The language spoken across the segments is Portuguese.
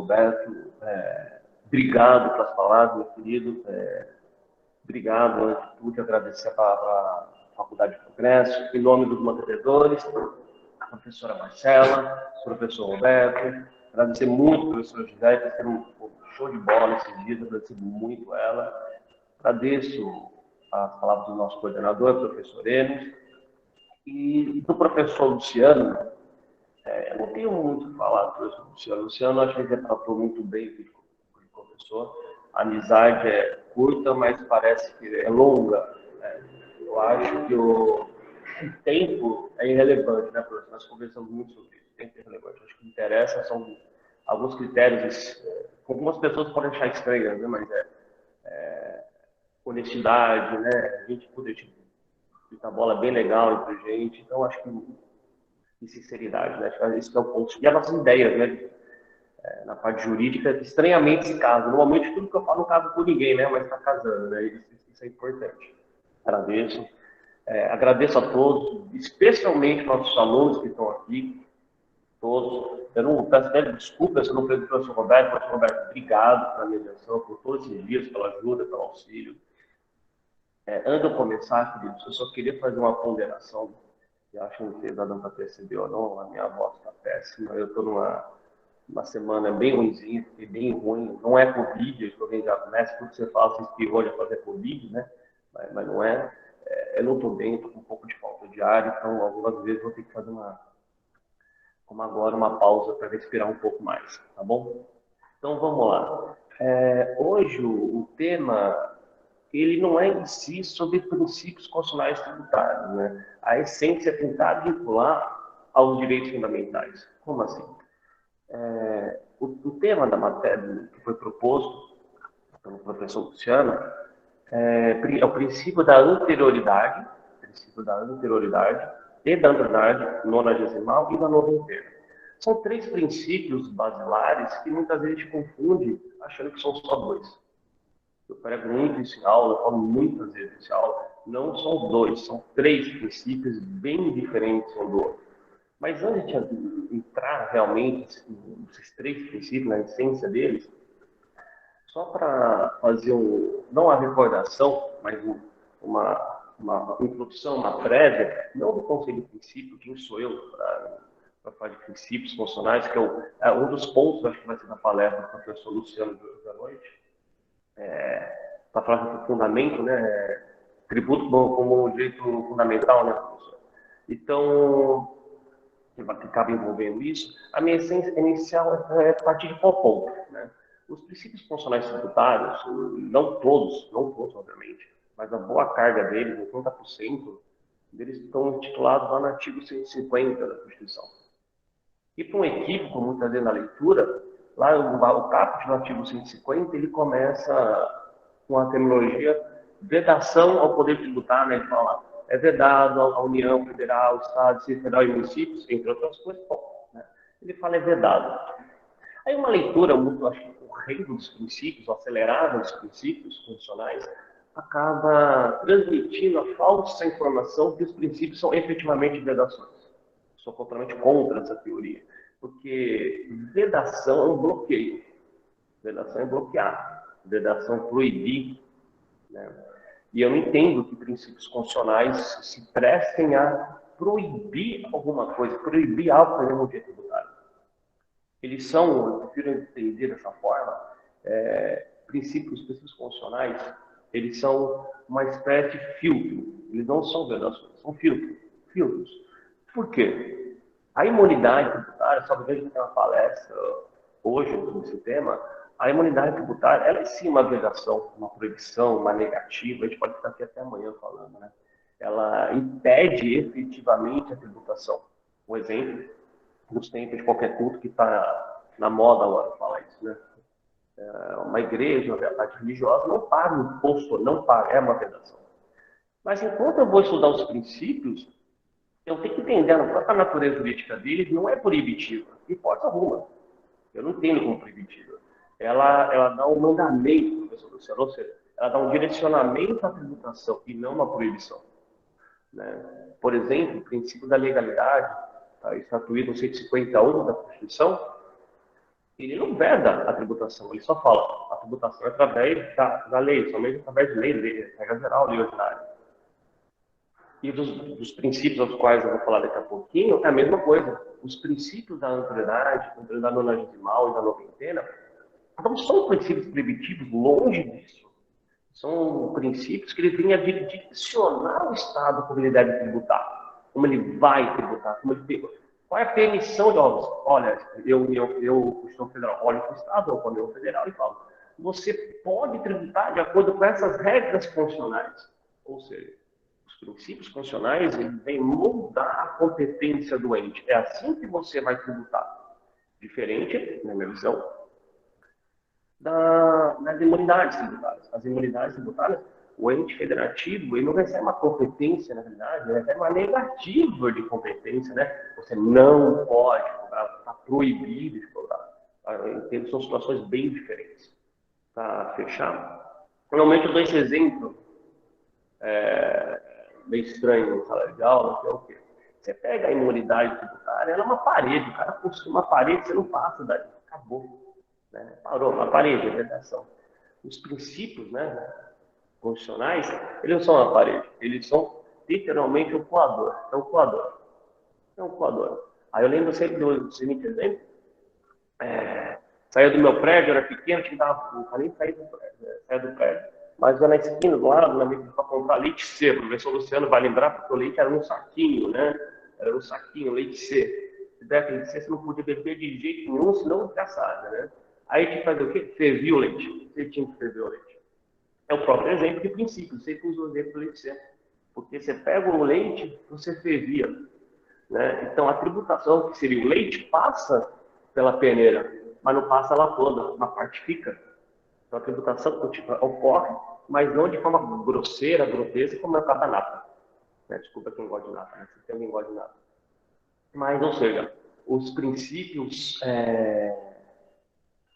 Roberto, obrigado pelas palavras, meu querido. Obrigado, antes de tudo, agradecer a Faculdade de Progresso, em nome dos mantenedores, a professora Marcela, o professor Roberto, agradecer muito ao professor José, que fez um show de bola esses dias, agradecer muito a ela. Agradeço as palavras do nosso coordenador, professor Enos, e do professor Luciano. Eu não tenho muito a falar do professor Luciano. O Luciano, acho que ele tratou muito bem o professor. A amizade é curta, mas parece que é longa, né? Eu acho que o tempo é irrelevante, né, professor? Nós conversamos muito sobre isso. O tempo é irrelevante. Acho que o que interessa são alguns critérios que algumas pessoas podem achar estranhos, né? Mas honestidade, né? A gente poder a bola bem legal entre a gente. Então, acho que e sinceridade, né? Acho que esse é o ponto. E as nossas ideias, né? Na parte jurídica, estranhamente se casa. Normalmente, tudo que eu falo não caso com ninguém, né? Mas está casando, né? Isso é importante. Agradeço. Agradeço a todos, especialmente nossos alunos que estão aqui, todos. Eu não peço até desculpas se eu não falei do professor Roberto. Professor Roberto, obrigado pela mediação, por todos esses dias, pela ajuda, pelo auxílio. Antes de eu começar, queridos, eu só queria fazer uma ponderação. Eu acho que não sei se dá para perceber ou não, a minha voz está péssima. Eu estou numa semana bem ruimzinha, fiquei bem ruim. Não é Covid, que alguém já começa, tudo que você fala, você espirrou, já fazer Covid, né? Mas não é. Eu não estou bem, estou com um pouco de falta de ar, então algumas vezes vou ter que fazer como agora, uma pausa para respirar um pouco mais, tá bom? Então vamos lá. Hoje o tema ele não é em si sobre princípios constitucionais tributários, né? A essência é tentar vincular aos direitos fundamentais. Como assim? O tema da matéria que foi proposto pelo professor Luciano é o princípio da anterioridade e da anterioridade nonagesimal e da noventena. São três princípios basilares que muitas vezes a gente confunde achando que são só dois. Eu prego muito isso em aula, eu falo muitas vezes isso em aula. Não são dois, são três princípios bem diferentes um do outro. Mas antes de entrar realmente nesses três princípios, na essência deles, só para fazer não a recordação, mas uma introdução, uma prévia, não do conceito de princípio, quem sou eu para falar de princípios funcionais, que é um dos pontos, acho que vai ser na palestra do professor Luciano de hoje à noite, para falar do fundamento, né? Tributo como direito fundamental, né, professor? Então, que acaba envolvendo isso, a minha essência inicial é partir de qual ponto, né? Os princípios funcionais tributários, não todos, obviamente, mas a boa carga deles, 80% deles estão titulados lá no artigo 150 da Constituição. E para um equívoco, muitas vezes na leitura, lá o caput do artigo 150, ele começa com a terminologia vedação ao poder tributário, né? Ele fala, é vedado à União Federal, Estado, Distrito Federal e municípios, entre outras coisas, né? Ele fala é vedado. Aí uma leitura muito, acho que correndo dos princípios, acelerada dos princípios funcionais, acaba transmitindo a falsa informação que os princípios são efetivamente vedações. Sou completamente contra essa teoria, porque vedação é um bloqueio. Vedação é bloquear, vedação é proibir, né? E eu entendo que princípios constitucionais se prestem a proibir alguma coisa, proibir algo para nenhum direito tributário. Eles são, eu prefiro entender dessa forma, princípios constitucionais, eles são uma espécie de filtro. Eles não são vedações, são filtros. Por quê? A imunidade tributária, só que a gente tem uma palestra hoje sobre esse tema, a imunidade tributária, ela é sim uma vedação, uma proibição, uma negativa, a gente pode ficar aqui até amanhã falando, né? Ela impede efetivamente a tributação. Um exemplo, nos tempos de qualquer culto que está na moda agora falar isso, né? Uma igreja, uma parte religiosa, não paga imposto, não paga, é uma vedação. Mas enquanto eu vou estudar os princípios, eu tenho que entender a própria natureza jurídica deles, não é proibitiva, de hipótese alguma. Eu não entendo como proibitiva. Ela dá um mandamento, professor Luciano, ou seja, ela dá um direcionamento à tributação e não uma proibição, né? Por exemplo, o princípio da legalidade, tá, estatuído no 151 da Constituição, ele não veda a tributação, ele só fala a tributação é através da lei, somente através de lei, regra geral, lei ordinária. E dos princípios aos quais eu vou falar daqui a pouquinho, é a mesma coisa. Os princípios da anterioridade, da nonagesimal e da noventena, não são princípios proibitivos, longe disso. São princípios que ele vêm a direcionar o Estado como ele deve tributar, como ele vai tributar, qual é a permissão de obras. Olha, o Constituição Federal, olha para o Estado, ou para a União Federal e fala, você pode tributar de acordo com essas regras constitucionais. Ou seja, os princípios constitucionais vêm moldar a competência do ente. É assim que você vai tributar. Diferente, na minha visão, das imunidades tributárias. As imunidades tributárias, o ente federativo, ele não recebe uma competência, na verdade, ele recebe uma negativa de competência, né? Você não pode cobrar, está proibido de cobrar. Entendo, são situações bem diferentes. Para fechar, normalmente eu dou esse exemplo meio estranho em sala de aula, que é o quê? Você pega a imunidade tributária, ela é uma parede, o cara construiu uma parede, você não passa daí, acabou. Né? Parou, uma parede, a vedação. Os princípios, né, constitucionais, eles não são uma parede, eles são literalmente um coador. É um coador. É um coador. Aí eu lembro sempre do seguinte exemplo, saía do meu prédio, era pequeno, tinha que dar, não nem sair do prédio, saia do prédio. Mas eu na esquina, do lado, na minha para comprar leite C, o professor Luciano vai lembrar, porque o leite era num saquinho, né? Era num saquinho, leite C. Se der leite C, você não podia beber de jeito nenhum, senão desgraçado, né? Aí tinha que fazer o quê? Fervia o leite. Você tinha que ferver o leite. É o próprio exemplo de princípio, você usa o exemplo do leite C. Porque você pega o leite, você fervia. Né? Então, a tributação, que seria o leite, passa pela peneira, mas não passa lá toda, uma parte fica. Então, a tributação ocorre, mas não de forma grosseira, grotesca, como é o caso da nata. Né? Desculpa quem gosta de nata, né? Se tem alguém gosta de nata. Mas, ou seja, os princípios,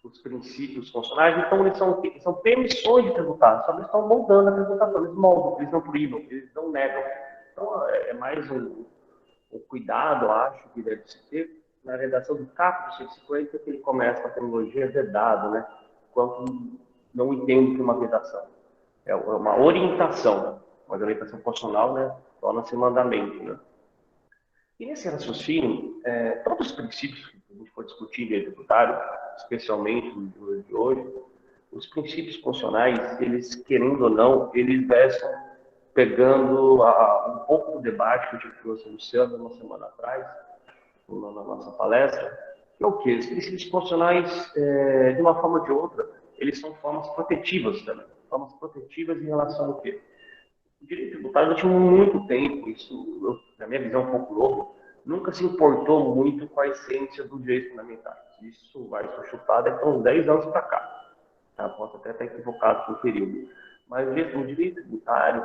constitucionais, então, eles são permissões de tributar, só que eles estão moldando a tributação, eles moldam, eles não proíbem, eles não negam. Então, é mais o cuidado, acho, que deve se ter na redação do caput 150, que ele começa com a terminologia vedado, né? Quanto não entendo que é uma vedação. É uma orientação, mas a orientação constitucional, né? Torna-se mandamento, né? E nesse raciocínio, todos os princípios que a gente for discutir em direito tributário, especialmente no dia de hoje, os princípios constitucionais, eles, querendo ou não, eles vestem pegando um pouco do debate que eu tive com o Luciano uma semana atrás, na nossa palestra, que é o quê? Os princípios constitucionais, de uma forma ou de outra, eles são formas protetivas também. Formas protetivas em relação ao quê? O direito tributário, durante muito tempo, isso, na minha visão, um pouco novo, nunca se importou muito com a essência dos direitos fundamentais. Isso vai ser chutado daqui a uns 10 anos para cá. Tá? Posso até estar equivocado com o período. Mas o direito tributário,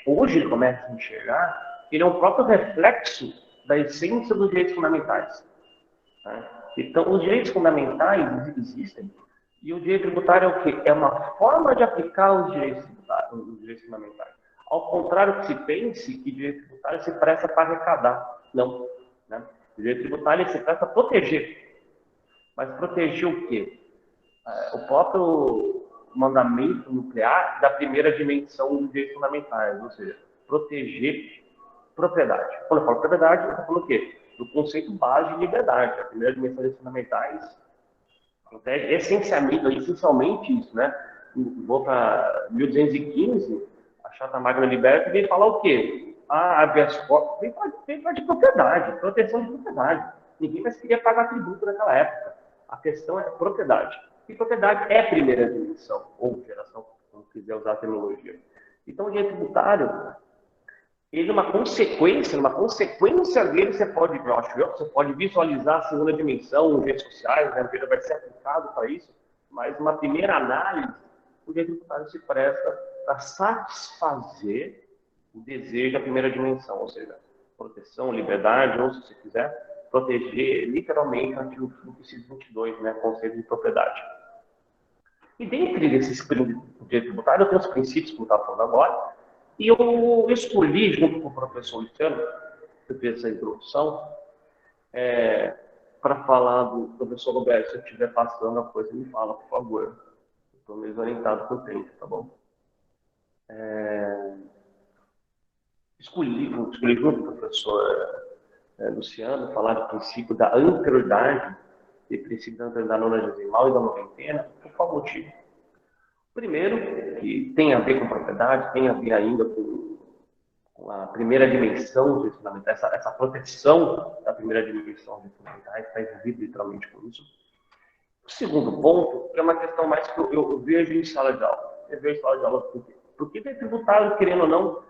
hoje ele começa a enxergar que ele é um próprio reflexo da essência dos direitos fundamentais. Né? Então, os direitos fundamentais existem, e o direito tributário é o quê? É uma forma de aplicar os direitos fundamentais. Ao contrário que se pense que o direito tributário se presta para arrecadar. Não. Né? O direito tributário se presta para proteger. Mas proteger o quê? O próprio mandamento nuclear da primeira dimensão dos direitos fundamentais, ou seja, proteger propriedade. Quando eu falo propriedade, eu estou falando o quê? Do conceito base de liberdade. A primeira dimensão dos fundamentais protege essencialmente isso, né? Vou para 1215, a Chata Magna Liberta vem falar o quê? Habeas corpus vem falar de propriedade, proteção de propriedade. Ninguém mais queria pagar tributo naquela época. A questão é propriedade. E propriedade é a primeira dimensão, ou geração, como quiser usar a terminologia. Então, o direito tributário, ele numa consequência dele, você pode visualizar a segunda dimensão, redes sociais, né? Ele vai ser aplicado para isso, mas uma primeira análise, o direito tributário se presta para satisfazer o desejo da primeira dimensão, ou seja, proteção, liberdade, ou se você quiser, proteger literalmente o artigo 122, né? Conceito de propriedade. E dentre esses princípios do direito tributário, eu tenho os princípios que eu estava falando agora, e eu escolhi, junto com o professor Luciano, que fez essa introdução, para falar do professor Roberto. Se eu estiver passando a coisa, me fala, por favor. Estou meio orientado com o tempo, tá bom? Escolhi junto com o professor Luciano falar do princípio da anterioridade e princípio da anterioridade nonagesimal e da noventena por qual motivo? Primeiro, que tem a ver com propriedade, tem a ver ainda com a primeira dimensão dos fundamentais, essa proteção da primeira dimensão dos fundamentais, está envolvido literalmente com isso. O segundo ponto é uma questão mais que eu vejo em sala de aula. Eu vejo em sala de aula por quê? Porque o tributário, querendo ou não,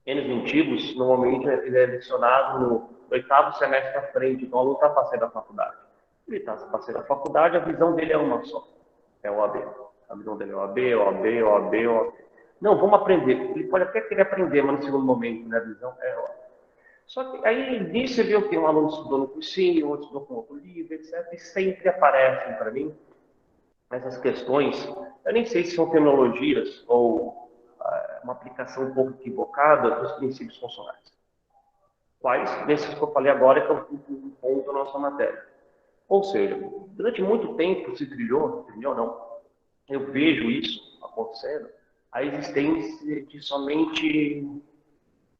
N antigos, normalmente ele é lecionado no oitavo semestre à frente, então o aluno está passando da faculdade. Ele está passando da faculdade, a visão dele é uma só, é o AB. A visão dele é o AB, o AB, o AB, o AB. Não, vamos aprender. Ele pode até querer aprender, mas no segundo momento, né, a visão é o AB. Só que aí nisso você vê o que um aluno estudou no cursinho, outro estudou com outro livro, etc. E sempre aparecem para mim essas questões, eu nem sei se são terminologias ou uma aplicação um pouco equivocada dos princípios funcionais. Quais desses que eu falei agora que é o ponto da nossa matéria. Ou seja, durante muito tempo se trilhou não, eu vejo isso acontecendo, a existência de somente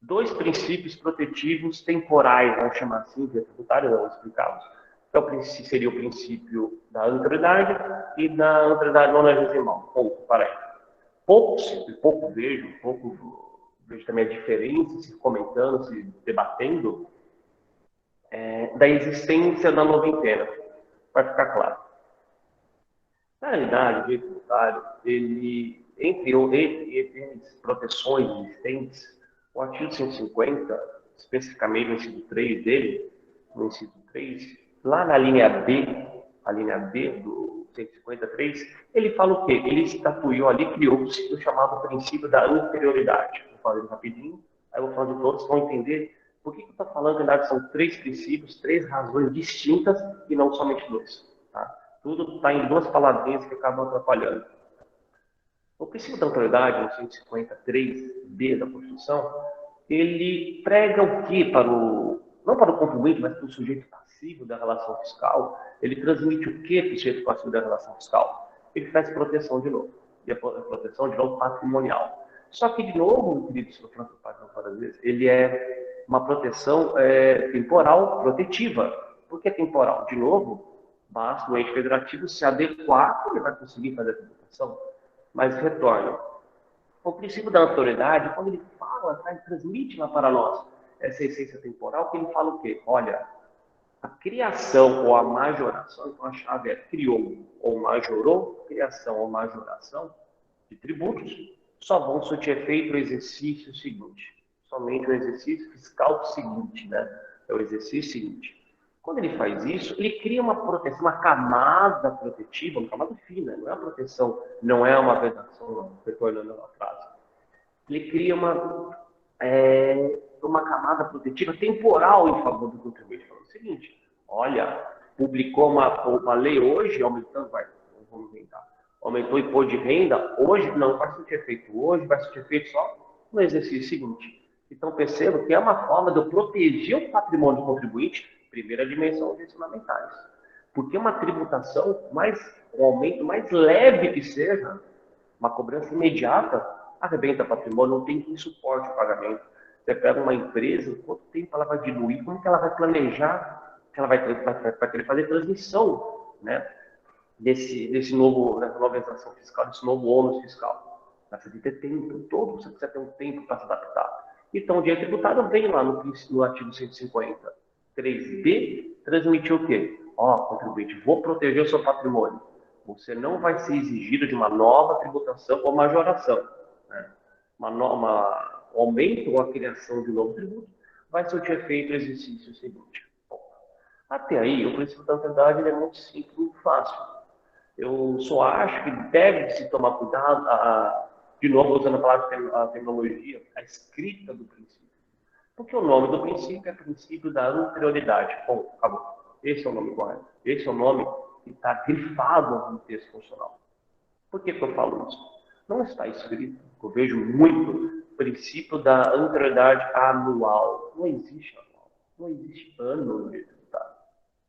dois princípios protetivos temporais, vamos chamar assim, de tributário, não explicá-los. Então, seria o princípio da anterioridade e da anterioridade nonagesimal. Pouco, para aí. Pouco vejo também a diferença, se comentando, se debatendo, da existência da noventena. Vai ficar claro. Na realidade, o direito tributário, ele, entre as proteções existentes, o artigo 150, especificamente no inciso 3 dele, no inciso 3, lá na linha B do 153, ele fala o quê? Ele estatuiu ali, criou-se o chamado princípio da anterioridade. Vou falar rapidinho, aí eu vou falar de todos, vão entender por que eu estou falando, na verdade, são três princípios, três razões distintas e não somente dois. Tá? Tudo está em duas palavrinhas que acabam atrapalhando. O princípio da autoridade, no 153b da Constituição, ele prega o que não para o contribuinte, mas para o sujeito passivo da relação fiscal, ele transmite o que para o sujeito passivo da relação fiscal? Ele traz proteção de novo, e a proteção de novo patrimonial. Só que, de novo, querido, se eu várias vezes, ele é uma proteção temporal protetiva. Por que temporal? De novo, basta o ente federativo se adequar, ele vai conseguir fazer a tributação. Mas retorno. O princípio da autoridade, quando ele fala, ele transmite lá para nós essa essência temporal, que ele fala o quê? Olha, a criação ou a majoração, então a chave é criou ou majorou, criação ou majoração de tributos, só vão surtir efeito o exercício seguinte. Somente o exercício fiscal seguinte, né? É o exercício seguinte. Quando ele faz isso, ele cria uma proteção, uma camada protetiva, uma camada fina, não é uma proteção, não é uma vedação, retornando à frase. Ele cria uma camada protetiva temporal em favor do contribuinte. Falando o seguinte, olha, publicou uma lei hoje, aumentando, vamos inventar, aumentou o imposto de renda, hoje não vai ser efeito hoje, vai ser efeito só no exercício seguinte. Então, perceba que é uma forma de eu proteger o patrimônio do contribuinte, primeira dimensão dos fundamentais. Porque uma tributação, um aumento mais leve que seja, uma cobrança imediata, arrebenta patrimônio, não tem quem suporte o pagamento. Você pega uma empresa, quanto tempo ela vai diluir, como que ela vai planejar, que ela vai querer fazer transmissão, né, dessa nova exação fiscal, desse novo ônus fiscal. Precisa de ter tempo, todo você precisa ter um tempo para se adaptar. Então, o direito tributário vem lá no artigo 150, 3b, transmitir o quê? Contribuinte, vou proteger o seu patrimônio. Você não vai ser exigido de uma nova tributação ou majoração. Né? Um aumento ou a criação de um novo tributo vai surtir efeito no exercício seguinte. Bom, até aí, o princípio da autoridade é muito simples e muito fácil. Eu só acho que deve-se tomar cuidado, de novo, usando a palavra a terminologia, a escrita do princípio. Porque o nome do princípio é princípio da anterioridade. Bom, acabou. Esse é o nome correto. Esse é o nome que está grifado no texto funcional. Por que eu falo isso? Não está escrito, eu vejo muito, princípio da anterioridade anual. Não existe anual. Não existe ano no direito tributário.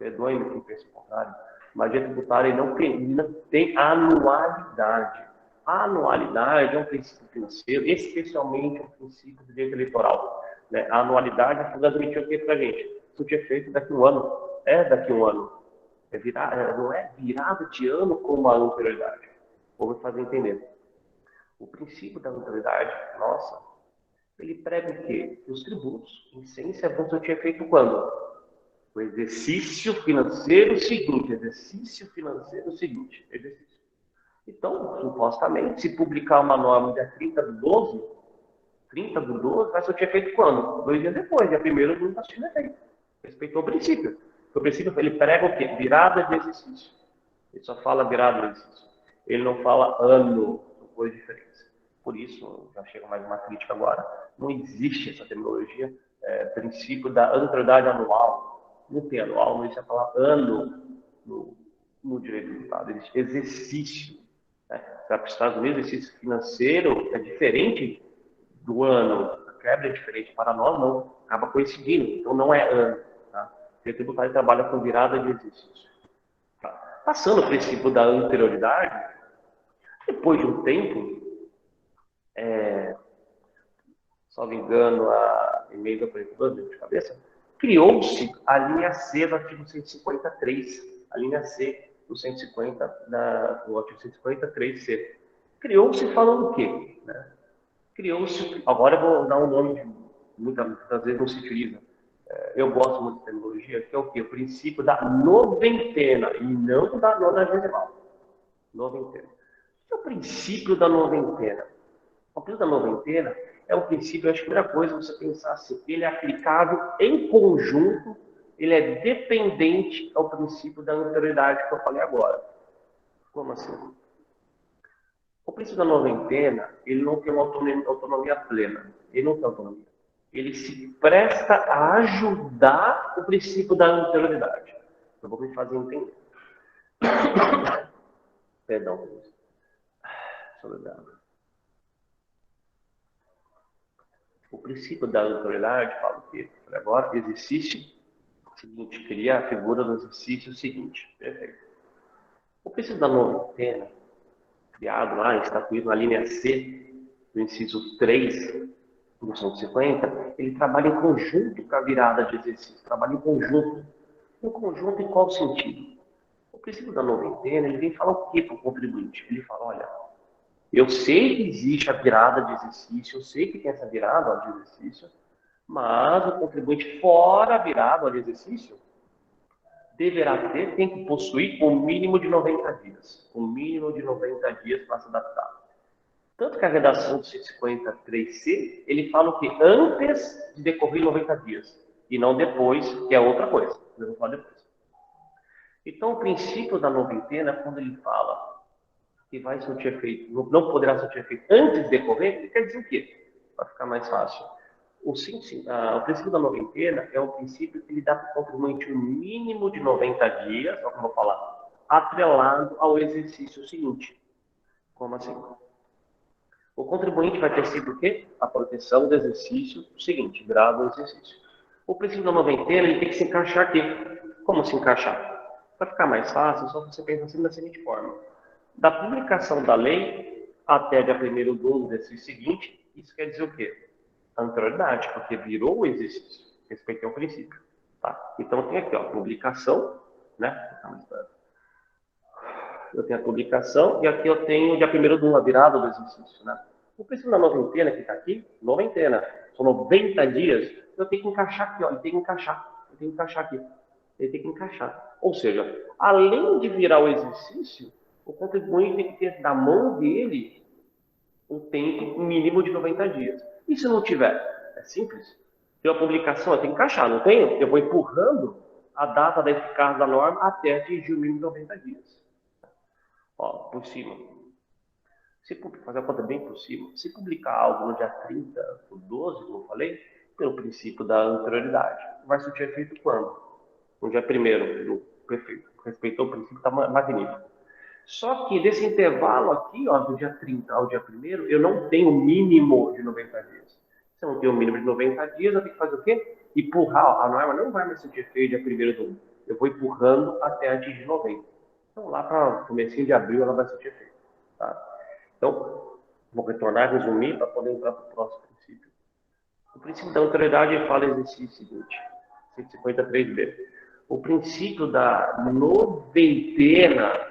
perdoe-me quem pensa o contrário, mas a tributária ele não tem anualidade. A anualidade é um princípio financeiro, especialmente um princípio do direito eleitoral. Né? A anualidade é fundamentalmente o que para a gente? Isso tinha feito daqui a um ano. É daqui a um ano. Não é virada de ano como a anterioridade. Vou me fazer entender. O princípio da anterioridade, nossa, ele prega o quê? Que os tributos, em essência, vão ser feitos quando? O exercício financeiro seguinte. Exercício financeiro seguinte. Exercício. Então, supostamente, se publicar uma norma dia 30 do 12, vai ser feito quando? 2 dias depois, dia 1º não está sendo feito. Respeitou o princípio. O princípio, ele prega o quê? Virada de exercício. Ele só fala virada de exercício. Ele não fala ano, são coisas diferentes. Por isso, já chega mais uma crítica agora, não existe essa terminologia, princípio da anterioridade anual. Não tem anual, não existe a palavra ano no direito tributário. Existe exercício. Né? Para os Estados Unidos, o exercício financeiro é diferente do ano. A quebra é diferente. Para nós, não. Acaba coincidindo. Então, não é ano. Tá? O direito tributário trabalha com virada de exercício. Tá? Passando o princípio da anterioridade, depois de um tempo, salvo engano, a emenda por de cabeça, criou-se a linha C do artigo 153, a linha C do 150, do artigo 153C. Criou-se falando o quê? Né? Criou-se, agora eu vou dar um nome que muitas vezes não se utiliza. Eu gosto muito de tecnologia, que é o quê? O princípio da noventena, e não da nonagesimal. Noventena. O que é o princípio da noventena? O princípio da noventena é um princípio, acho que a primeira coisa é você pensar assim, ele é aplicável em conjunto, ele é dependente ao princípio da anterioridade que eu falei agora. Como assim? O princípio da noventena, ele não tem uma autonomia plena. Ele não tem autonomia. Ele se presta a ajudar o princípio da anterioridade. Eu vou me fazer entender. Perdão. Soledade. O princípio da anterioridade fala o quê? Agora, exercício seguinte, cria a figura do exercício seguinte. Perfeito. O princípio da noventena, criado lá, instituído na linha C, do inciso 3 do 150, ele trabalha em conjunto com a virada de exercício, trabalha em conjunto. Em conjunto, em qual sentido? O princípio da noventena, ele vem falar o quê para o contribuinte? Ele fala, olha, eu sei que existe a virada de exercício, eu sei que tem essa virada de exercício, mas o contribuinte fora a virada de exercício tem que possuir o mínimo de 90 dias. O mínimo de 90 dias para se adaptar. Tanto que a redação do 153C, ele fala o que? Antes de decorrer 90 dias. E não depois, que é outra coisa. Eu vou falar depois. Então, o princípio da noventena, quando ele fala que vai surtir efeito, não poderá surtir efeito antes de decorrer, ele quer dizer o quê? Para ficar mais fácil. O princípio da noventena é um princípio que ele dá para o contribuinte um mínimo de 90 dias, como eu vou falar, atrelado ao exercício seguinte. Como assim? O contribuinte vai ter sido o quê? A proteção do exercício seguinte, grave o exercício. O princípio da noventena ele tem que se encaixar aqui. Como se encaixar? Para ficar mais fácil, só você pensa assim da seguinte forma. Da publicação da lei até dia 1º do exercício seguinte, isso quer dizer o quê? Anterioridade, porque virou o exercício. Respeitei o princípio. Tá? Então tem aqui, ó, publicação, né? Eu tenho a publicação e aqui eu tenho dia 1º do 1, a virada do exercício, né? O princípio da noventena que está aqui, noventena, são 90 dias, eu tenho que encaixar aqui, ó, ele tem que encaixar, eu tenho que encaixar aqui, ele tem que encaixar. Ou seja, além de virar o exercício, o contribuinte tem que ter na mão dele um tempo mínimo de 90 dias. E se não tiver? É simples. Tem a publicação, eu tenho que encaixar, não tenho? Eu vou empurrando a data da eficácia da norma até atingir o mínimo de 90 dias. Ó, por cima. Se fazer a conta bem por cima, se publicar algo no dia 30 do 12, como eu falei, pelo princípio da anterioridade, vai surtir efeito quando? No dia 1º, perfeito. Respeitou o princípio, está magnífico. Só que desse intervalo aqui, ó, do dia 30 ao dia 1º, eu não tenho o mínimo de 90 dias. Se eu não tenho o mínimo de 90 dias, eu tenho que fazer o quê? Empurrar. A norma não vai mais surtir efeito dia 1º do 1. eu vou empurrando até atingir 90. Então, lá para o comecinho de abril, ela vai surtir efeito. Tá? Então, vou retornar, resumir, para poder entrar para o próximo princípio. O princípio da autoridade fala exercício seguinte, 153b. O princípio da noventena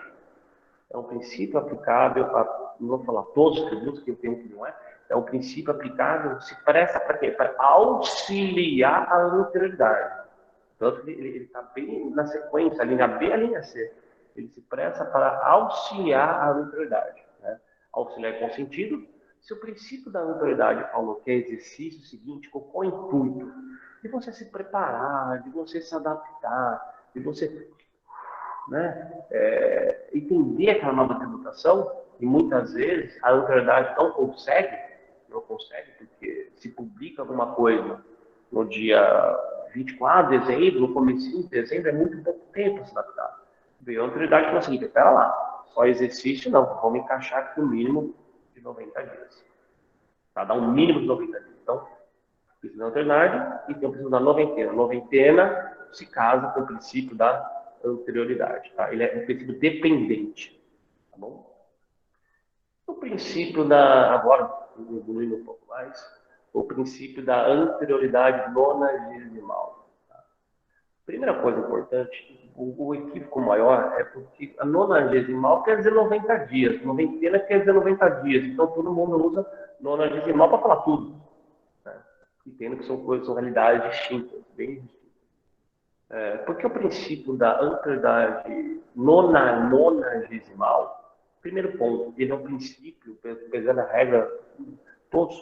é um princípio aplicável a, não vou falar todos os tributos, que eu tenho que não é um princípio aplicável, se presta para quê? Para auxiliar a anterioridade. Tanto que ele está bem na sequência, a linha B e a linha C. Ele se presta para auxiliar a anterioridade. Né? Auxiliar com sentido. Se o princípio da anterioridade falou que é exercício seguinte, com qual intuito? De você se preparar, de você se adaptar, de você entender aquela nova tributação, e muitas vezes a autoridade não consegue, porque se publica alguma coisa no dia 24 de dezembro, no começo de dezembro, é muito pouco tempo para se adaptar. Veio a autoridade e falou assim, espera lá, só exercício não, vamos encaixar aqui o mínimo de 90 dias. Tá? Dá um mínimo de 90 dias. Então, princípio da autoridade e tem o princípio da noventena. A noventena se casa com o princípio da anterioridade. Tá? Ele é um princípio dependente. Tá bom? O princípio da... Agora, evoluindo um pouco mais, o princípio da anterioridade nonagesimal. Tá? Primeira coisa importante, o equívoco maior é porque a nonagesimal quer dizer 90 dias, noventena quer dizer 90 dias, então todo mundo usa nonagesimal para falar tudo. Né? Entendo que são coisas, são realidades distintas, bem distintas. Porque o princípio da anterioridade nonagesimal, primeiro ponto, ele é um princípio, apesar da regra, todos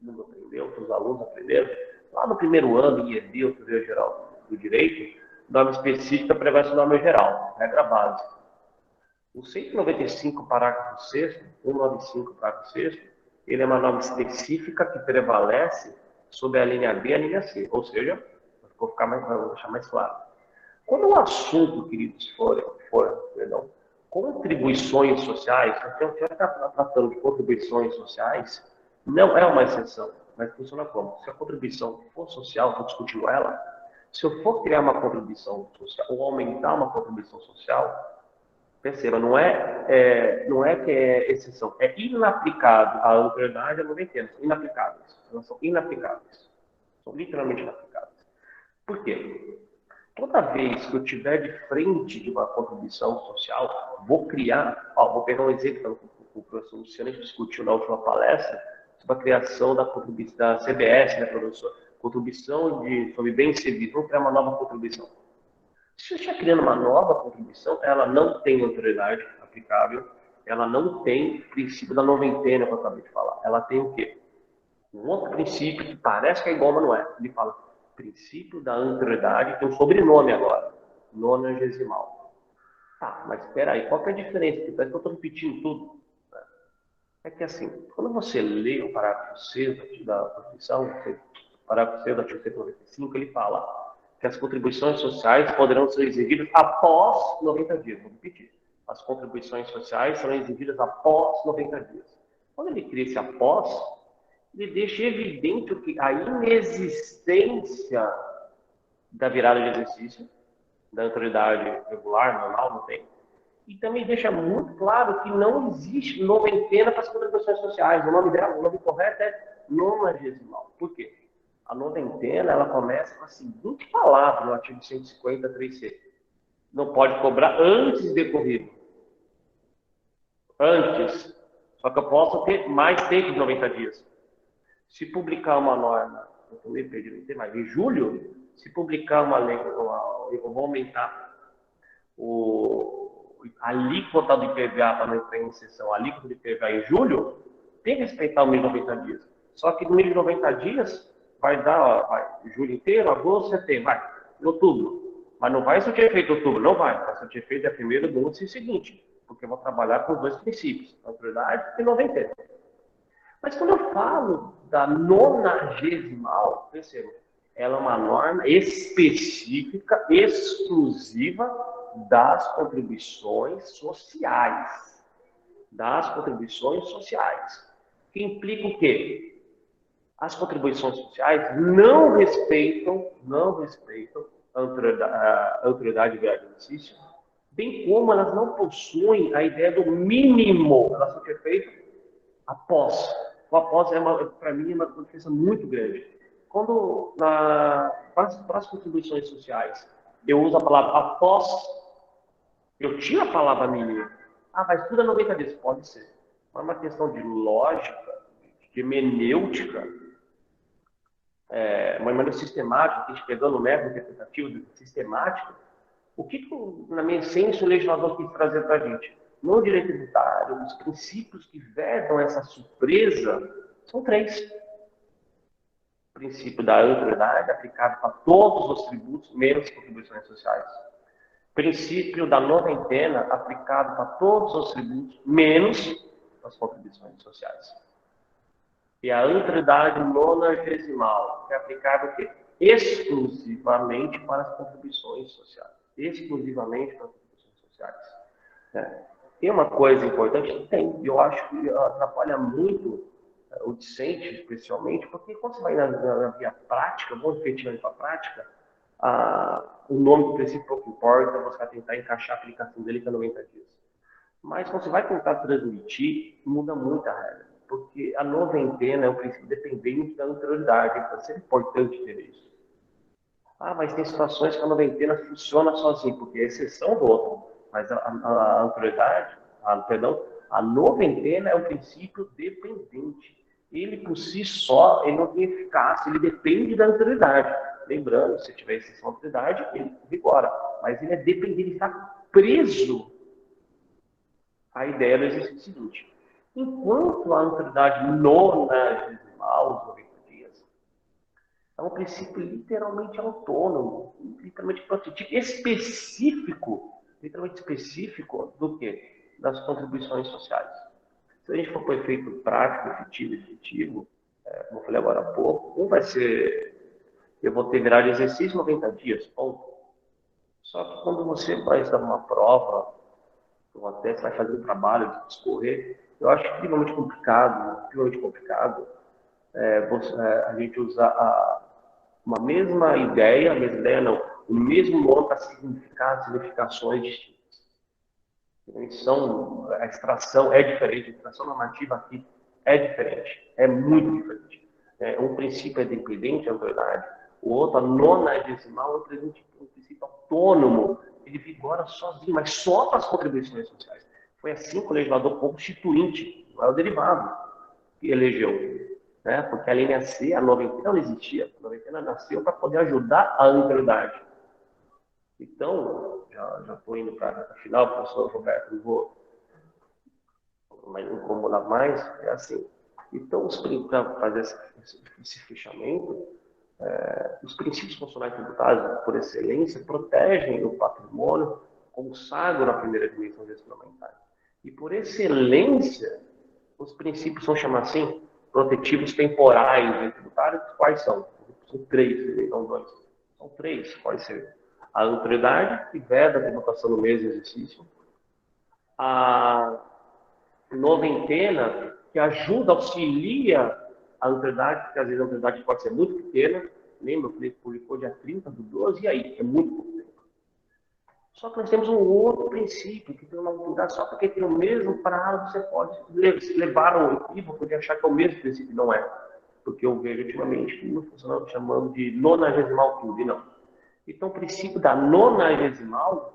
mundo aprendeu, todos os alunos aprenderam, lá no primeiro ano, em ED, o Teoria Geral do Direito, norma específica prevale a norma geral, regra básica. O 195, parágrafo 6º, 195, parágrafo 6º, ele é uma norma específica que prevalece sobre a linha B e a linha C, ou seja, vou deixar mais claro. Quando o assunto, queridos, for contribuições sociais, então já está tratando de contribuições sociais, não é uma exceção, mas funciona como? Se a contribuição for social, estou discutindo ela, se eu for criar uma contribuição social ou aumentar uma contribuição social, perceba, não é que é exceção, é inaplicável a anterioridade e a noventena, são inaplicáveis. Elas são inaplicáveis. São literalmente inaplicáveis. Por quê? Toda vez que eu tiver de frente de uma contribuição social, vou pegar um exemplo que o professor Luciano discutiu na última palestra, sobre a criação da CBS, né, professor? Contribuição sobre bens e serviços. Vamos criar uma nova contribuição. Se eu estiver criando uma nova contribuição, ela não tem autoridade aplicável, ela não tem princípio da noventena que eu acabei de falar. Ela tem o quê? Um outro princípio que parece que é igual, mas não é. Ele fala princípio da anterioridade, tem um sobrenome agora, nonagesimal. Tá, mas espera aí, qual que é a diferença? Parece que eu estou repetindo tudo. É que assim, quando você lê o parágrafo 6 da Constituição, o parágrafo 6 do artigo 195, ele fala que as contribuições sociais poderão ser exigidas após 90 dias. Vou repetir. As contribuições sociais serão exigidas após 90 dias. Quando ele cria esse após, ele deixa evidente que a inexistência da virada de exercício, da autoridade regular, normal, não tem. E também deixa muito claro que não existe noventena para as contribuições sociais. O nome dela, o nome correto é nonagesimal. Por quê? A noventena, ela começa com a seguinte palavra no artigo 153C. Não pode cobrar antes de decorrido. Antes. Só que eu posso ter mais tempo de 90 dias. Se publicar uma norma, eu estou meio perdido, não tem mais, em julho, se publicar uma lei, eu vou aumentar a alíquota do IPVA para não entrar em exceção, a alíquota do IPVA em julho, tem que respeitar o mês de 90 dias. Só que no mês de 90 dias, vai dar julho inteiro, agosto, setembro, em outubro. Mas não vai surtir efeito em outubro, não vai surtir efeito primeiro do ano seguinte, porque eu vou trabalhar com os dois princípios, autoridade e noventena. Mas quando eu falo da nonagesimal, perceba, ela é uma norma específica, exclusiva das contribuições sociais. Das contribuições sociais. Que implica o quê? As contribuições sociais não respeitam a autoridade de exercício, bem como elas não possuem a ideia do mínimo, elas são feitas após. O após, para mim, é uma diferença muito grande. Quando, para as contribuições sociais, eu uso a palavra após, eu tiro a palavra mínimo. Ah, mas tudo é 90 dias. Pode ser. Mas é uma questão de lógica, de hermenêutica, uma maneira sistemática, a gente pegando o método interpretativo sistemático, o que, na minha essência, o legislador quis trazer para a gente? No direito tributário, os princípios que vedam essa surpresa são 3. O princípio da antiguidade, aplicado para todos os tributos, menos contribuições sociais. Princípio da noventena, aplicado para todos os tributos, menos as contribuições sociais. E a antiguidade nonagesimal, que é aplicada o quê? Exclusivamente para as contribuições sociais. Exclusivamente para as contribuições sociais. Tem uma coisa importante? Tem. Eu acho que atrapalha muito o discente, especialmente, porque quando você vai na via prática, vou efetivamente para a prática, o nome do princípio pouco importa, você vai tentar encaixar a aplicação dele para 90 dias. Mas quando você vai tentar transmitir, muda muito a regra. Porque a noventena é um princípio dependente da anterioridade, então é sempre importante ter isso. Mas tem situações que a noventena funciona sozinha, porque é exceção do outro. Mas a anterioridade, a noventena é um princípio dependente. Ele, por si só, ele não tem eficácia, ele depende da anterioridade. Lembrando, se tiver exceção da anterioridade, ele vigora. Mas ele é dependente, ele está preso à ideia do exercício seguinte. Enquanto a anterioridade nonagesimal, os 90 dias, é um princípio literalmente autônomo, literalmente específico, literalmente específico do quê? Das contribuições sociais. Se a gente for para o efeito prático, efetivo, como eu falei agora há pouco, um vai ser, eu vou ter virado exercício 90 dias, ponto. Só que quando você vai dar uma prova, ou até você vai fazer um trabalho de discorrer, eu acho extremamente complicado a gente usar uma mesma ideia, o mesmo nome para significar significações distintas. A extração é diferente, a extração normativa aqui é diferente, é muito diferente. Um princípio é dependente da autoridade, o outro, a nonagesimal, é um princípio autônomo, ele vigora sozinho, mas só para as contribuições sociais. Foi assim que o legislador constituinte, não é o derivado, que elegeu. Porque a linha C, a noventena não existia, a noventena nasceu para poder ajudar a anterioridade. Então, já estou indo para a final, professor Roberto, não vou incomodar mais, é assim. Então, para fazer esse fechamento, os princípios constitucionais tributários, por excelência, protegem o patrimônio, consagram a primeira dimensão fundamental. E, por excelência, os princípios são chamados assim, protetivos temporais tributários. Quais são? São 3, não 2. São 3, pode ser a autoridade, que veda a tributação no mesmo exercício, a noventena, que ajuda, auxilia a autoridade, porque às vezes a autoridade pode ser muito pequena. Lembra, eu falei que publicou dia 30/12, e aí? É muito pouco tempo. Só que nós temos um outro princípio, que tem uma autoridade, só porque tem o mesmo prazo, você pode levar ao equívoco de achar que é o mesmo princípio. Não é. Porque eu vejo ultimamente um funcionário chamando de nonagesimal tudo, e não. Então, o princípio da nonagesimal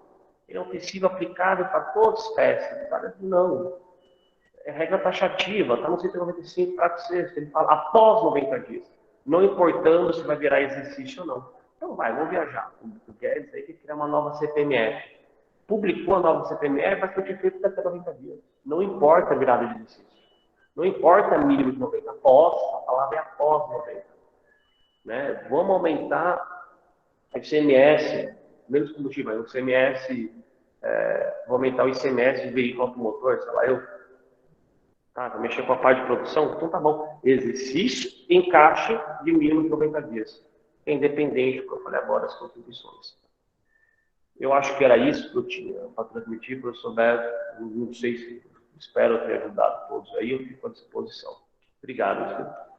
é um princípio aplicável para todas as espécies. Não. É regra taxativa, está no 195, trato 6, ele fala após 90 dias, não importando se vai virar exercício ou não. Então vamos viajar. O Guedes aí quer criar uma nova CPMF. Publicou a nova CPMF, vai ser feito daqui a 90 dias. Não importa a virada de exercício. Não importa mínimo de 90. Após, a palavra é após 90. Vamos aumentar o ICMS, menos combustível, o ICMS, vou aumentar o ICMS de veículo automotor, sei lá, vai mexer com a parte de produção? Então tá bom. Exercício, encaixe de mínimo de 90 dias. É independente, como eu falei agora, das contribuições. Eu acho que era isso que eu tinha para transmitir, professor Beto. Não sei se espero ter ajudado todos aí, eu fico à disposição. Obrigado, senhor.